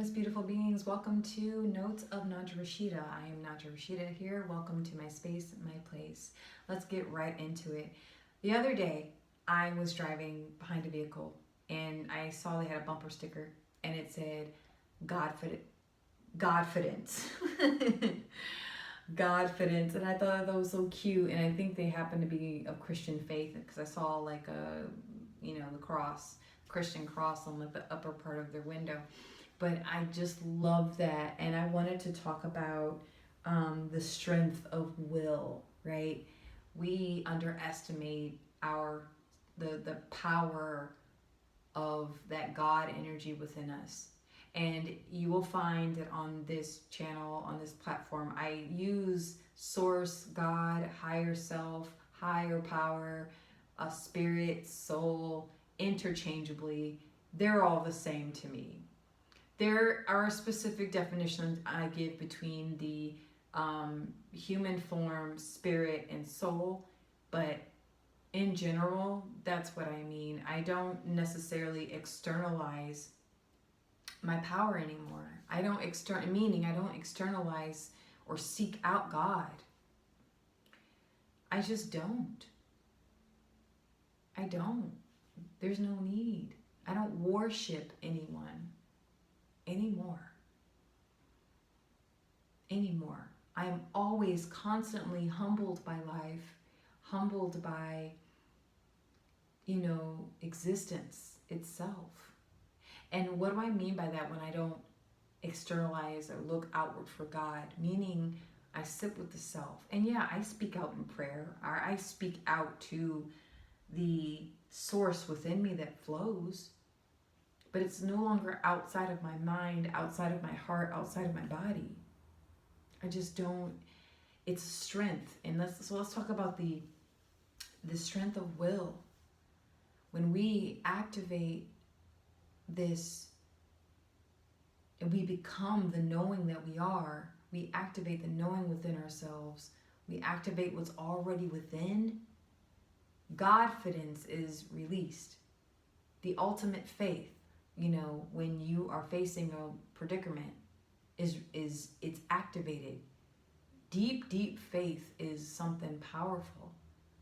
Greetings, beautiful beings. Welcome to Notes of Naja Rashida. I am Naja Rashida here. Welcome to my space, my place. Let's get right into it. The other day, I was driving behind a vehicle and I saw they had a bumper sticker and it said, Godfidence. Godfidence. And I thought that was so cute. And I think they happen to be of Christian faith because I saw like the cross, Christian cross on like the upper part of their window. But I just love that. And I wanted to talk about the strength of will, right? We underestimate the power of that God energy within us. And you will find that on this channel, on this platform, I use source, God, higher self, higher power, spirit, soul, interchangeably. They're all the same to me. There are specific definitions I give between the human form, spirit, and soul, but in general, that's what I mean. I don't necessarily externalize my power anymore. I don't externalize or seek out God. I just don't. I don't. There's no need. I don't worship anyone anymore. I am always constantly humbled by life, humbled by, existence itself. And what do I mean by that when I don't externalize or look outward for God? Meaning I sit with the self. And yeah, I speak out in prayer, or I speak out to the source within me that flows. But it's no longer outside of my mind, outside of my heart, outside of my body. I just don't. It's strength. And let's talk about the strength of will. When we activate this and we become the knowing that we are, we activate the knowing within ourselves, we activate what's already within, Godfidence is released. The ultimate faith, when you are facing a predicament, it's activated. Deep faith is something powerful.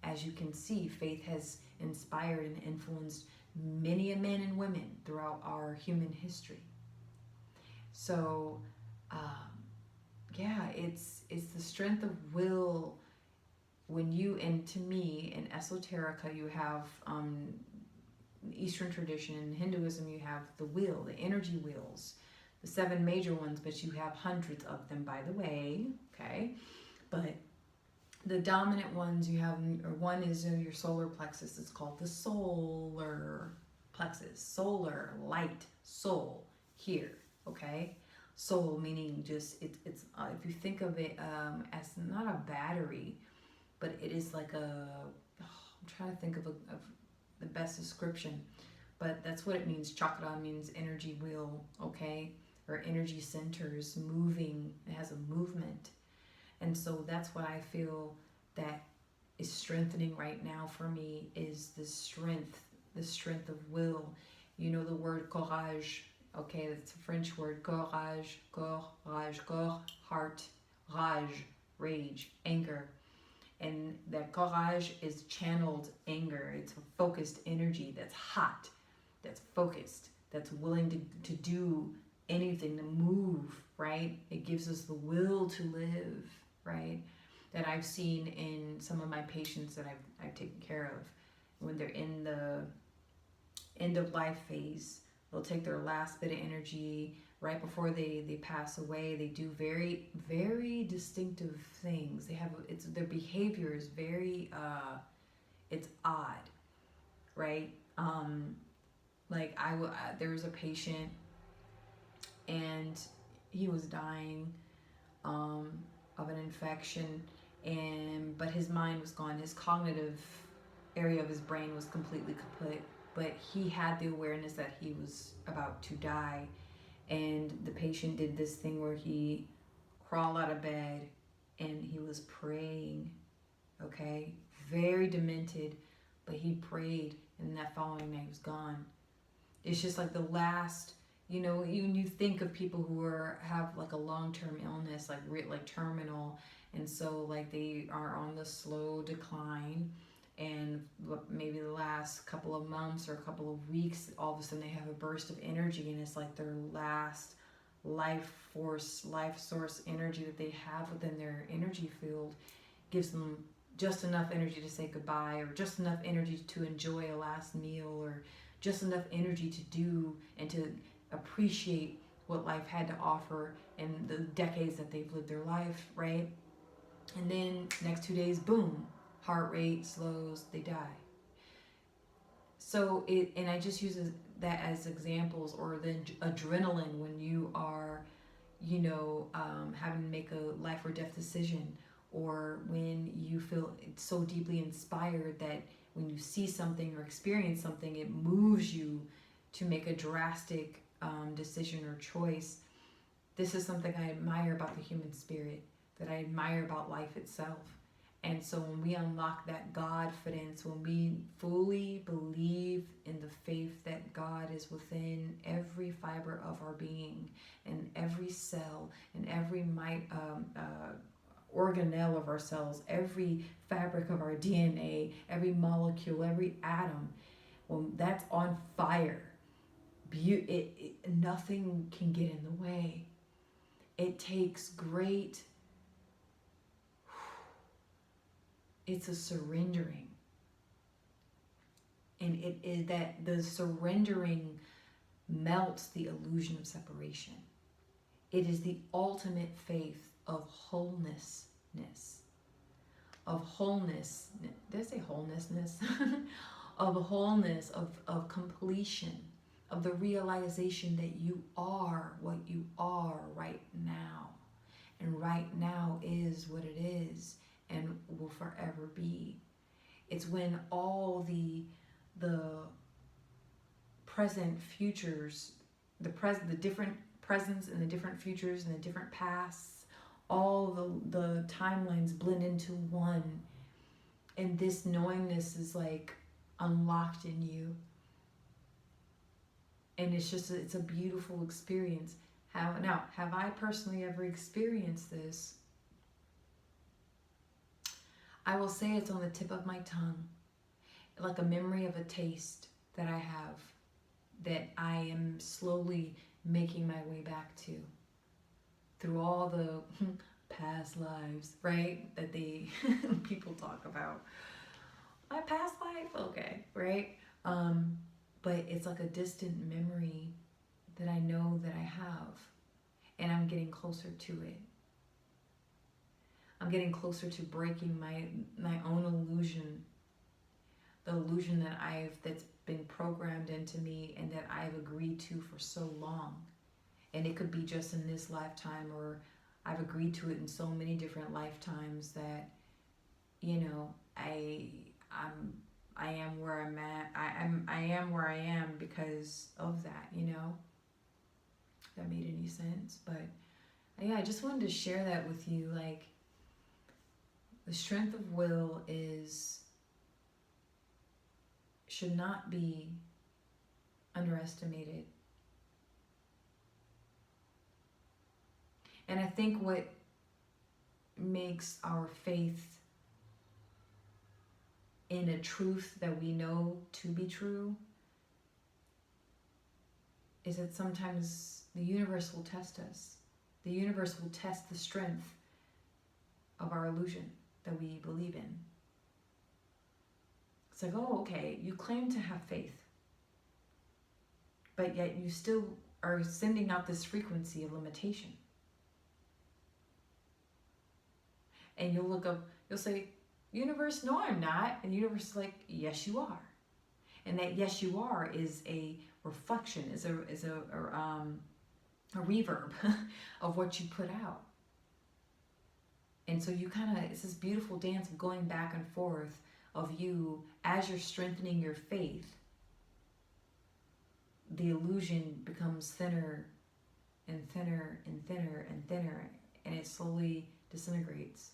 As you can see, faith has inspired and influenced many men and women throughout our human history. So, it's the strength of will. And to me, in esoterica, you have Eastern tradition, Hinduism, you have the wheel, the energy wheels, the 7 major ones, but you have hundreds of them, by the way, okay? But the dominant ones you have, or one is your solar plexus. It's called the solar plexus. Solar, light, soul, here, okay? Soul meaning just, it's if you think of it as not a battery, but it is like I'm trying to think of the best description, but that's what it means. Chakra means energy wheel, okay? Or energy centers, moving. It has a movement. And so that's what I feel that is strengthening right now for me, is the strength of will. The word courage, okay? That's a French word, courage, corps, heart, rage, rage, anger. And that courage is channeled anger. It's a focused energy that's hot, that's focused, that's willing to do anything, to move, right? It gives us the will to live, right? That I've seen in some of my patients that I've taken care of. When they're in the end of life phase, they'll take their last bit of energy right before they pass away. They do very, very distinctive things. Their behavior is very it's odd, right? There was a patient and he was dying of an infection, but his mind was gone. His cognitive area of his brain was completely kaput, but he had the awareness that he was about to die. And the patient did this thing where he crawled out of bed and he was praying, okay? Very demented, but he prayed, and that following night he was gone. It's just like the last You know, you think of people who have like a long-term illness, like terminal, and so like they are on the slow decline, and maybe the last couple of months or a couple of weeks, all of a sudden they have a burst of energy, and it's like their last life source energy that they have within their energy field gives them just enough energy to say goodbye, or just enough energy to enjoy a last meal, or just enough energy to do and to appreciate what life had to offer in the decades that they've lived their life, right? And then next 2 days, boom, heart rate slows, they die. So and I just use that as examples, or the adrenaline when you are, having to make a life or death decision, or when you feel so deeply inspired that when you see something or experience something, it moves you to make a drastic decision or choice. This is something I admire about the human spirit, that I admire about life itself. And so when we unlock that Godfidence, when we fully believe in the faith that God is within every fiber of our being, and every cell, and every organelle of our cells, every fabric of our DNA, every molecule, every atom, when that's on fire, nothing can get in the way. It takes great, it's a surrendering. And it is that the surrendering melts the illusion of separation. It is the ultimate faith of wholeness. Of wholeness. Did I say wholenessness? Of wholeness, of completion, of the realization that you are what you are right now. And right now is what it is and will forever be. It's when all the present futures, the different presents and the different futures and the different pasts, all the timelines blend into one, and this knowingness is like unlocked in you, and it's a beautiful experience. Have I personally ever experienced this? I will say it's on the tip of my tongue, like a memory of a taste that I have, that I am slowly making my way back to through all the past lives, right? That people talk about. My past life, okay, right? But it's like a distant memory that I know that I have, and I'm getting closer to it. I'm getting closer to breaking my own illusion, the illusion that's been programmed into me and that I've agreed to for so long. And it could be just in this lifetime, or I've agreed to it in so many different lifetimes that, I am where I'm at. I am where I am because of that, If that made any sense. But yeah, I just wanted to share that with you. Like, the strength of will should not be underestimated. And I think what makes our faith in a truth that we know to be true is that sometimes the universe will test us. The universe will test the strength of our illusion that we believe in. It's like, oh, okay, you claim to have faith, but yet you still are sending out this frequency of limitation. And you'll look up, you'll say, universe, no, I'm not. And the universe is like, yes, you are. And that yes, you are is a reflection, is a reverb of what you put out. And so it's this beautiful dance of going back and forth of you, as you're strengthening your faith, the illusion becomes thinner and thinner and thinner and thinner, and it slowly disintegrates.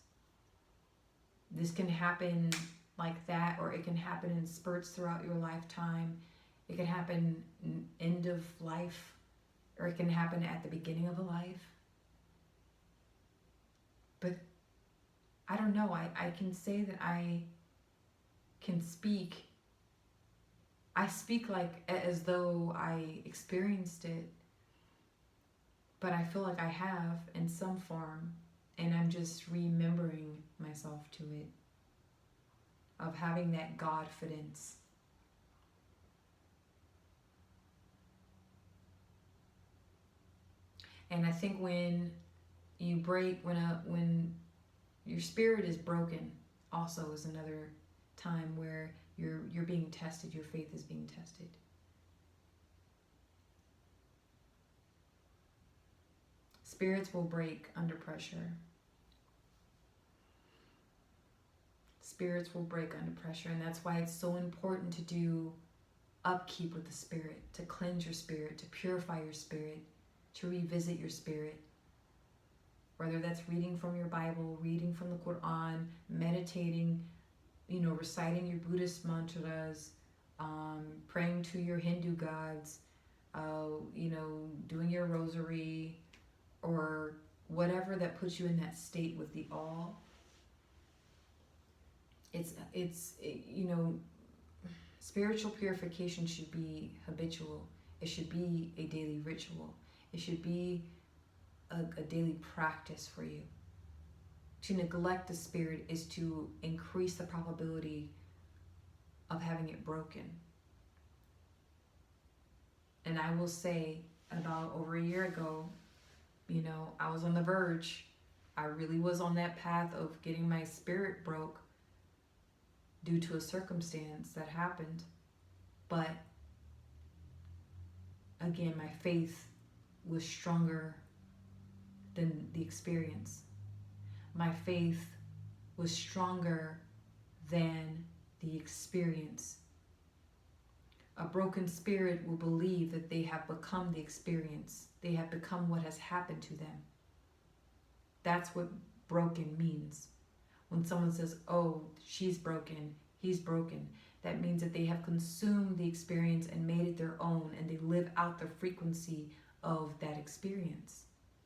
This can happen like that, or it can happen in spurts throughout your lifetime. It can happen end of life, or it can happen at the beginning of a life. But I don't know, I can say that I can speak. I speak like as though I experienced it, but I feel like I have in some form, and I'm just remembering myself to it, of having that Godfidence. And I think when you break, when your spirit is broken, also is another time where you're being tested, your faith is being tested. Spirits will break under pressure. Spirits will break under pressure, and that's why it's so important to do upkeep with the spirit, to cleanse your spirit, to purify your spirit, to revisit your spirit. Whether that's reading from your Bible, reading from the Quran, meditating, reciting your Buddhist mantras, praying to your Hindu gods, doing your rosary, or whatever that puts you in that state with the all. Spiritual purification should be habitual. It should be a daily ritual. It should be a daily practice for you. To neglect the spirit is to increase the probability of having it broken. And I will say, about over a year ago, I was on the verge. I really was on that path of getting my spirit broke due to a circumstance that happened. But again, my faith was stronger than the experience. My faith was stronger than the experience. A broken spirit will believe that they have become the experience. They have become what has happened to them. That's what broken means. When someone says, oh, she's broken, he's broken, that means that they have consumed the experience and made it their own, and they live out the frequency of that experience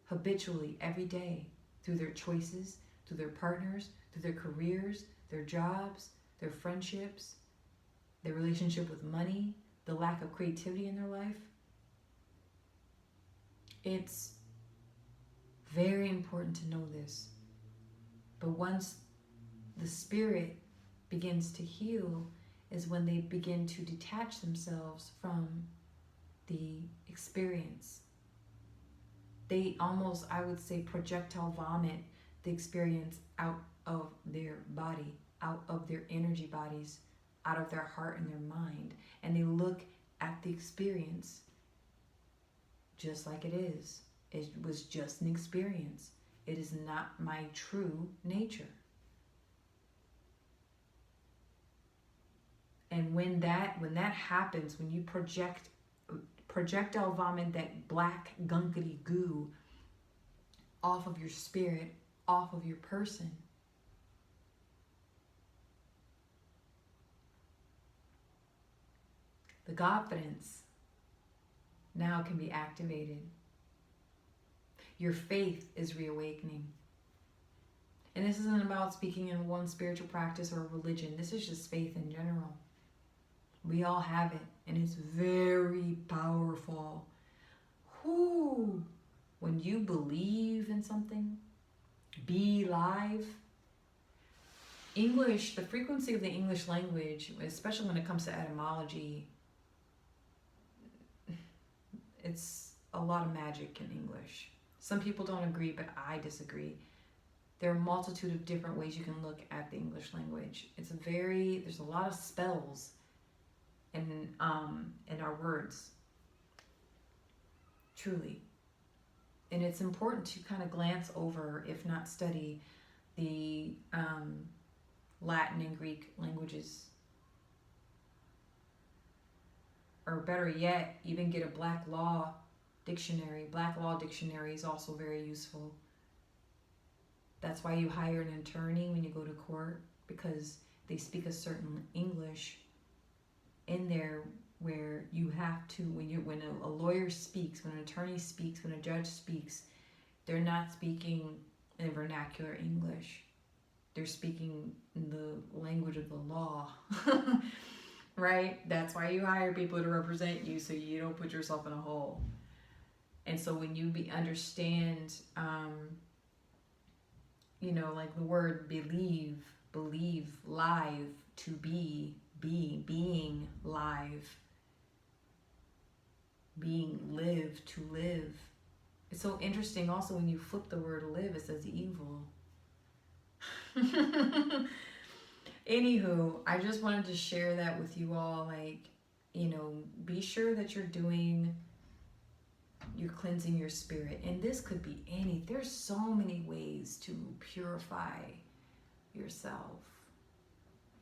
habitually every day through their choices, through their partners, through their careers, their jobs, their friendships, their relationship with money, the lack of creativity in their life. It's very important to know this. But once the spirit begins to heal is when they begin to detach themselves from the experience. They almost, I would say, projectile vomit the experience out of their body, out of their energy bodies, out of their heart and their mind. And they look at the experience just like it is. It was just an experience. It is not my true nature. And when that happens, when you projectile vomit that black gunkety goo off of your spirit, off of your person, the Godfidence now can be activated. Your faith is reawakening. And this isn't about speaking in one spiritual practice or religion. This is just faith in general. We all have it, and it's very powerful. When you believe in something, be live. English, the frequency of the English language, especially when it comes to etymology, it's a lot of magic in English. Some people don't agree, but I disagree. There are a multitude of different ways you can look at the English language. There's a lot of spells in our words, truly. And it's important to kind of glance over, if not study, the Latin and Greek languages. Or better yet, even get a Black Law dictionary. Black Law dictionary is also very useful. That's why you hire an attorney when you go to court, because they speak a certain English in their where you have to, when a lawyer speaks, when an attorney speaks, when a judge speaks, they're not speaking in vernacular English. They're speaking in the language of the law. Right? That's why you hire people to represent you, so you don't put yourself in a hole. And so when you understand, like the word believe, live, to be, being, live, being, live, to live. It's so interesting also when you flip the word live, it says evil. Anywho, I just wanted to share that with you all. Like, be sure that you're cleansing your spirit. And this could be there's so many ways to purify yourself.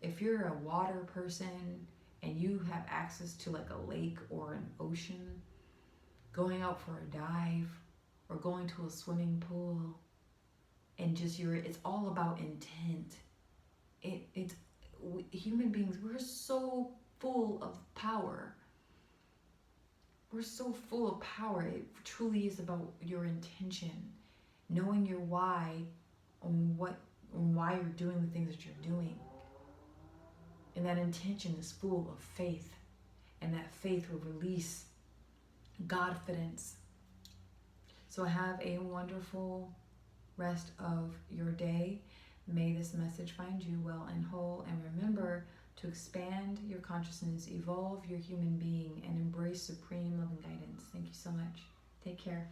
If you're a water person and you have access to like a lake or an ocean, going out for a dive or going to a swimming pool, and just it's all about intent. It's human beings, we're so full of power. We're so full of power. It truly is about your intention, knowing your why, and why you're doing the things that you're doing. And that intention is full of faith, and that faith will release Godfidence. So have a wonderful rest of your day. May this message find you well and whole, and remember to expand your consciousness, evolve your human being, and embrace supreme love and guidance. Thank you so much. Take care.